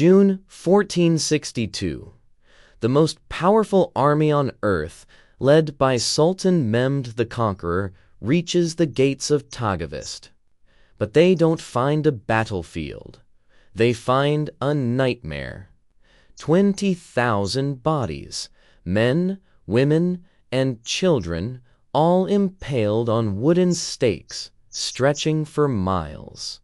June 1462. The most powerful army on earth, led by Sultan Mehmed the Conqueror, reaches the gates of Tagavest. But they don't find a battlefield. They find a nightmare. 20,000 bodies, men, women, and children, all impaled on wooden stakes, stretching for miles.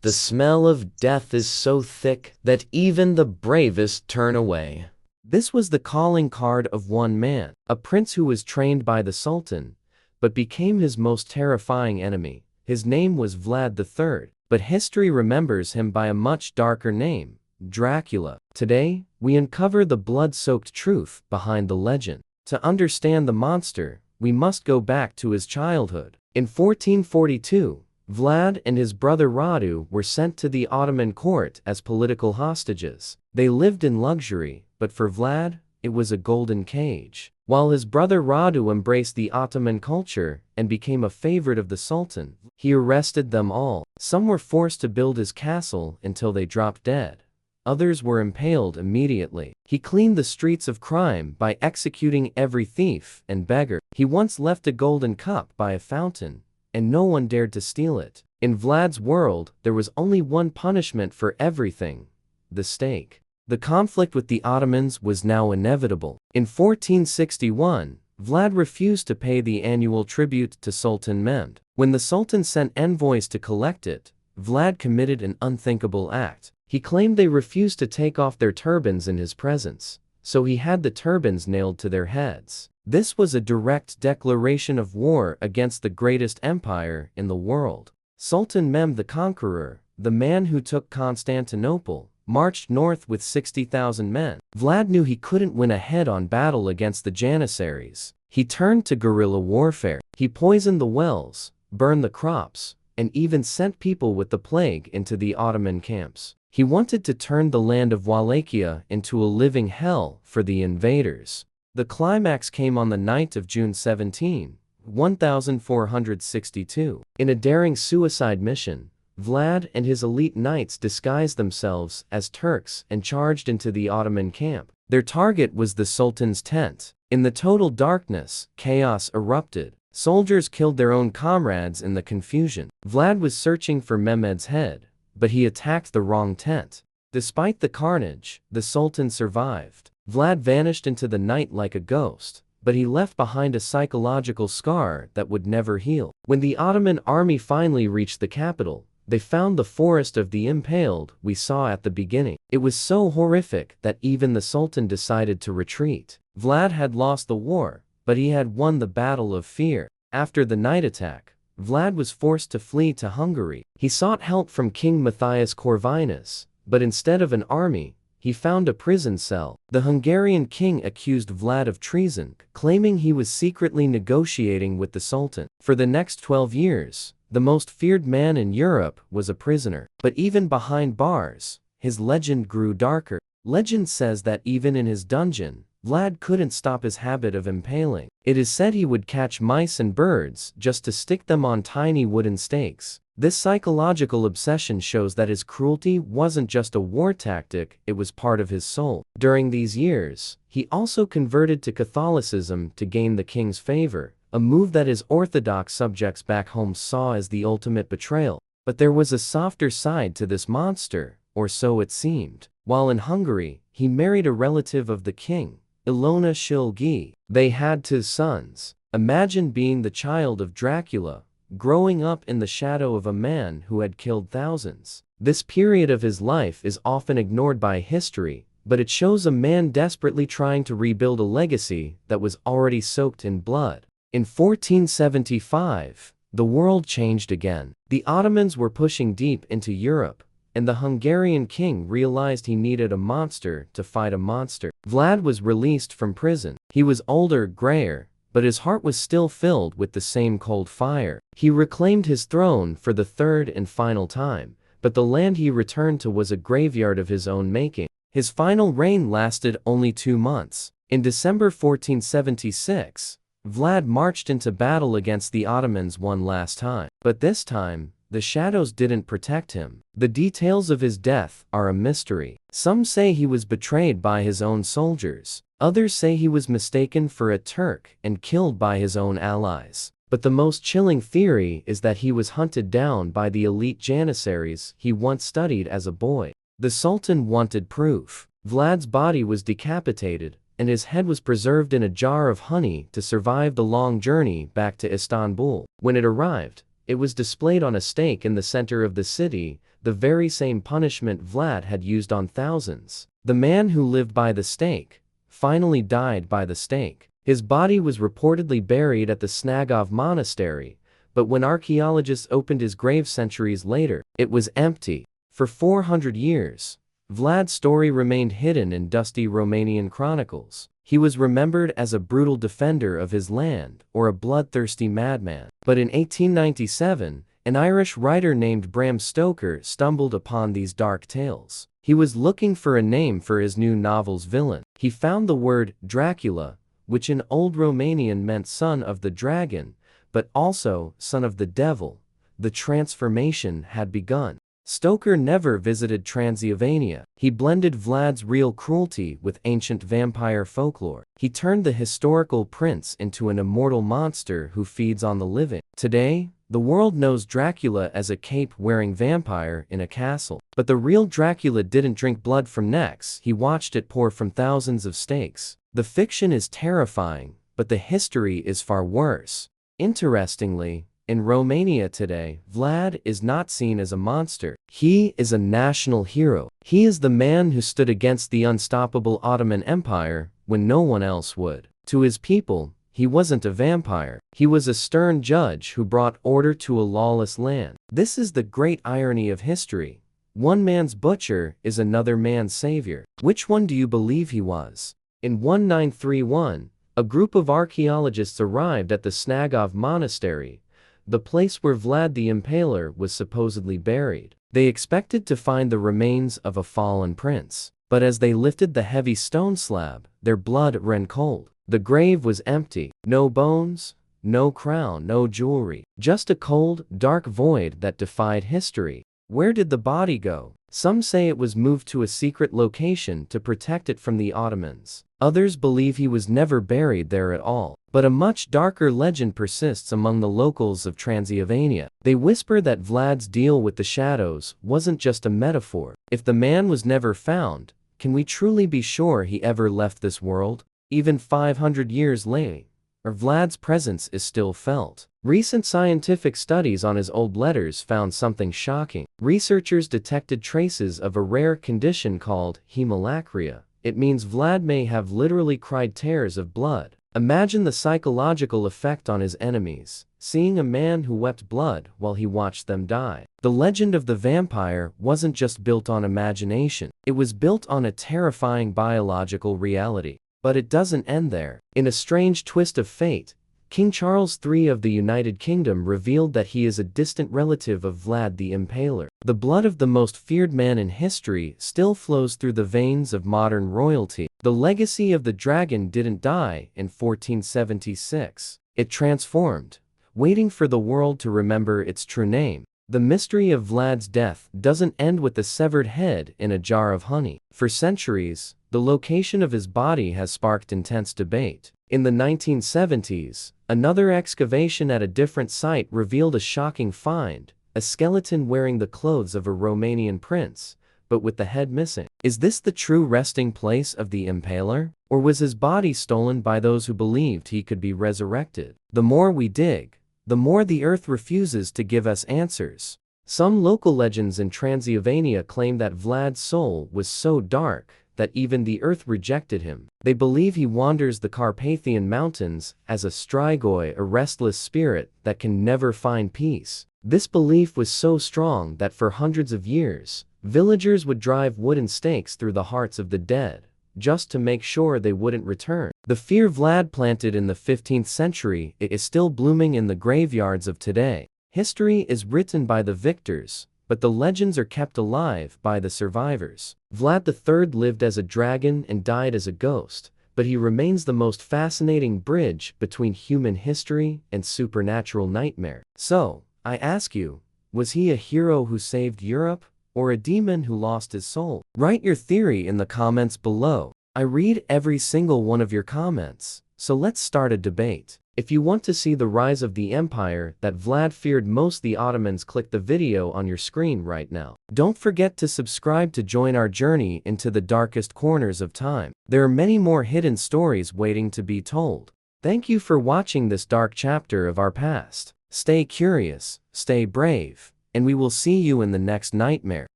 The smell of death is so thick that even the bravest turn away. This was the calling card of one man, a prince who was trained by the Sultan, but became his most terrifying enemy. His name was Vlad III, but history remembers him by a much darker name, Dracula. Today, we uncover the blood-soaked truth behind the legend. To understand the monster, we must go back to his childhood. In 1442, Vlad and his brother Radu were sent to the Ottoman court as political hostages. They lived in luxury, but for Vlad, it was a golden cage. While his brother Radu embraced the Ottoman culture and became a favorite of the Sultan, he arrested them all. Some were forced to build his castle until they dropped dead. Others were impaled immediately. He cleaned the streets of crime by executing every thief and beggar. He once left a golden cup by a fountain, and no one dared to steal it. In Vlad's world, there was only one punishment for everything: the stake. The conflict with the Ottomans was now inevitable. In 1461, Vlad refused to pay the annual tribute to Sultan Mehmed. When the Sultan sent envoys to collect it, Vlad committed an unthinkable act. He claimed they refused to take off their turbans in his presence, so he had the turbans nailed to their heads. This was a direct declaration of war against the greatest empire in the world. Sultan Mehmed the Conqueror, the man who took Constantinople, marched north with 60,000 men. Vlad knew he couldn't win a head-on battle against the Janissaries. He turned to guerrilla warfare. He poisoned the wells, burned the crops, and even sent people with the plague into the Ottoman camps. He wanted to turn the land of Wallachia into a living hell for the invaders. The climax came on the night of June 17, 1462. In a daring suicide mission, Vlad and his elite knights disguised themselves as Turks and charged into the Ottoman camp. Their target was the Sultan's tent. In the total darkness, chaos erupted. Soldiers killed their own comrades in the confusion. Vlad was searching for Mehmed's head, but he attacked the wrong tent. Despite the carnage, the Sultan survived. Vlad vanished into the night like a ghost, but he left behind a psychological scar that would never heal. When the Ottoman army finally reached the capital, they found the forest of the impaled we saw at the beginning. It was so horrific that even the Sultan decided to retreat. Vlad had lost the war, but he had won the battle of fear. After the night attack, Vlad was forced to flee to Hungary. He sought help from King Matthias Corvinus, but instead of an army, he found a prison cell. The Hungarian king accused Vlad of treason, claiming he was secretly negotiating with the Sultan. For the next 12 years, the most feared man in Europe was a prisoner. But even behind bars, his legend grew darker. Legend says that even in his dungeon, Vlad couldn't stop his habit of impaling. It is said he would catch mice and birds just to stick them on tiny wooden stakes. This psychological obsession shows that his cruelty wasn't just a war tactic, it was part of his soul. During these years, he also converted to Catholicism to gain the king's favor, a move that his Orthodox subjects back home saw as the ultimate betrayal. But there was a softer side to this monster, or so it seemed. While in Hungary, he married a relative of the king, Ilona Shilgi. They had 2 sons. Imagine being the child of Dracula, growing up in the shadow of a man who had killed thousands. This period of his life is often ignored by history, but it shows a man desperately trying to rebuild a legacy that was already soaked in blood. In 1475, the world changed again. The Ottomans were pushing deep into Europe, and the Hungarian king realized he needed a monster to fight a monster. Vlad was released from prison. He was older, grayer, but his heart was still filled with the same cold fire. He reclaimed his throne for the third and final time, but the land he returned to was a graveyard of his own making. His final reign lasted only 2 months. In December 1476, Vlad marched into battle against the Ottomans one last time. But this time, the shadows didn't protect him. The details of his death are a mystery. Some say he was betrayed by his own soldiers. Others say he was mistaken for a Turk and killed by his own allies. But the most chilling theory is that he was hunted down by the elite janissaries he once studied as a boy. The Sultan wanted proof. Vlad's body was decapitated, and his head was preserved in a jar of honey to survive the long journey back to Istanbul. When it arrived, it was displayed on a stake in the center of the city, the very same punishment Vlad had used on thousands. The man who lived by the stake finally died by the stake. His body was reportedly buried at the Snagov monastery, but when archaeologists opened his grave centuries later, it was empty. For 400 years, Vlad's story remained hidden in dusty Romanian chronicles. He was remembered as a brutal defender of his land or a bloodthirsty madman. But in 1897, an Irish writer named Bram Stoker stumbled upon these dark tales. He was looking for a name for his new novel's villain. He found the word Dracula, which in Old Romanian meant son of the dragon, but also son of the devil. The transformation had begun. Stoker never visited Transylvania. He blended Vlad's real cruelty with ancient vampire folklore. He turned the historical prince into an immortal monster who feeds on the living. Today, the world knows Dracula as a cape-wearing vampire in a castle. But the real Dracula didn't drink blood from necks. He watched it pour from thousands of stakes. The fiction is terrifying, but the history is far worse. Interestingly, in Romania today, Vlad is not seen as a monster. He is a national hero. He is the man who stood against the unstoppable Ottoman Empire when no one else would. To his people, he wasn't a vampire. He was a stern judge who brought order to a lawless land. This is the great irony of history. One man's butcher is another man's savior. Which one do you believe he was? In 1931, a group of archaeologists arrived at the Snagov monastery, the place where Vlad the Impaler was supposedly buried. They expected to find the remains of a fallen prince. But as they lifted the heavy stone slab, their blood ran cold. The grave was empty. No bones, no crown, no jewelry. Just a cold, dark void that defied history. Where did the body go? Some say it was moved to a secret location to protect it from the Ottomans. Others believe he was never buried there at all. But a much darker legend persists among the locals of Transylvania. They whisper that Vlad's deal with the shadows wasn't just a metaphor. If the man was never found, can we truly be sure he ever left this world? Even 500 years later, Vlad's presence is still felt. Recent scientific studies on his old letters found something shocking. Researchers detected traces of a rare condition called hemolacria. It means Vlad may have literally cried tears of blood. Imagine the psychological effect on his enemies, seeing a man who wept blood while he watched them die. The legend of the vampire wasn't just built on imagination. It was built on a terrifying biological reality. But it doesn't end there. In a strange twist of fate, King Charles III of the United Kingdom revealed that he is a distant relative of Vlad the Impaler. The blood of the most feared man in history still flows through the veins of modern royalty. The legacy of the dragon didn't die in 1476. It transformed, waiting for the world to remember its true name. The mystery of Vlad's death doesn't end with the severed head in a jar of honey. For centuries, the location of his body has sparked intense debate. In the 1970s, another excavation at a different site revealed a shocking find, a skeleton wearing the clothes of a Romanian prince, but with the head missing. Is this the true resting place of the Impaler? Or was his body stolen by those who believed he could be resurrected? The more we dig, the more the earth refuses to give us answers. Some local legends in Transylvania claim that Vlad's soul was so dark that even the earth rejected him. They believe he wanders the Carpathian Mountains as a strigoi, a restless spirit that can never find peace. This belief was so strong that for hundreds of years, villagers would drive wooden stakes through the hearts of the dead, just to make sure they wouldn't return. The fear Vlad planted in the 15th century is still blooming in the graveyards of today. History is written by the victors, but the legends are kept alive by the survivors. Vlad III lived as a dragon and died as a ghost, but he remains the most fascinating bridge between human history and supernatural nightmare. So, I ask you, Was he a hero who saved Europe, or a demon who lost his soul? Write your theory in the comments below. I read every single one of your comments, so let's start a debate. If you want to see the rise of the empire that Vlad feared most the Ottomans, click the video on your screen right now. Don't forget to subscribe to join our journey into the darkest corners of time. There are many more hidden stories waiting to be told. Thank you for watching this dark chapter of our past. Stay curious, stay brave, and we will see you in the next nightmare.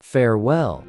Farewell.